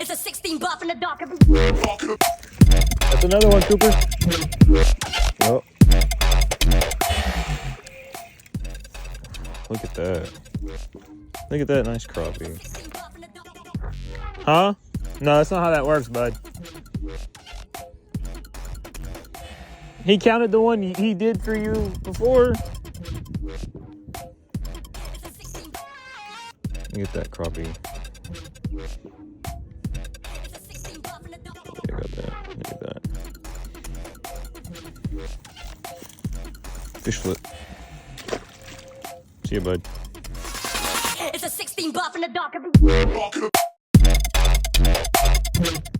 It's a 16 buff in the dark. That's another one, Cooper. Oh. Look at that. Look at that nice crappie. Huh? No, that's not how that works, bud. He counted the one he did for you before. Look at that crappie. I got that. Look at that. Fish flip. See ya, bud. It's a 16 buff in the dark.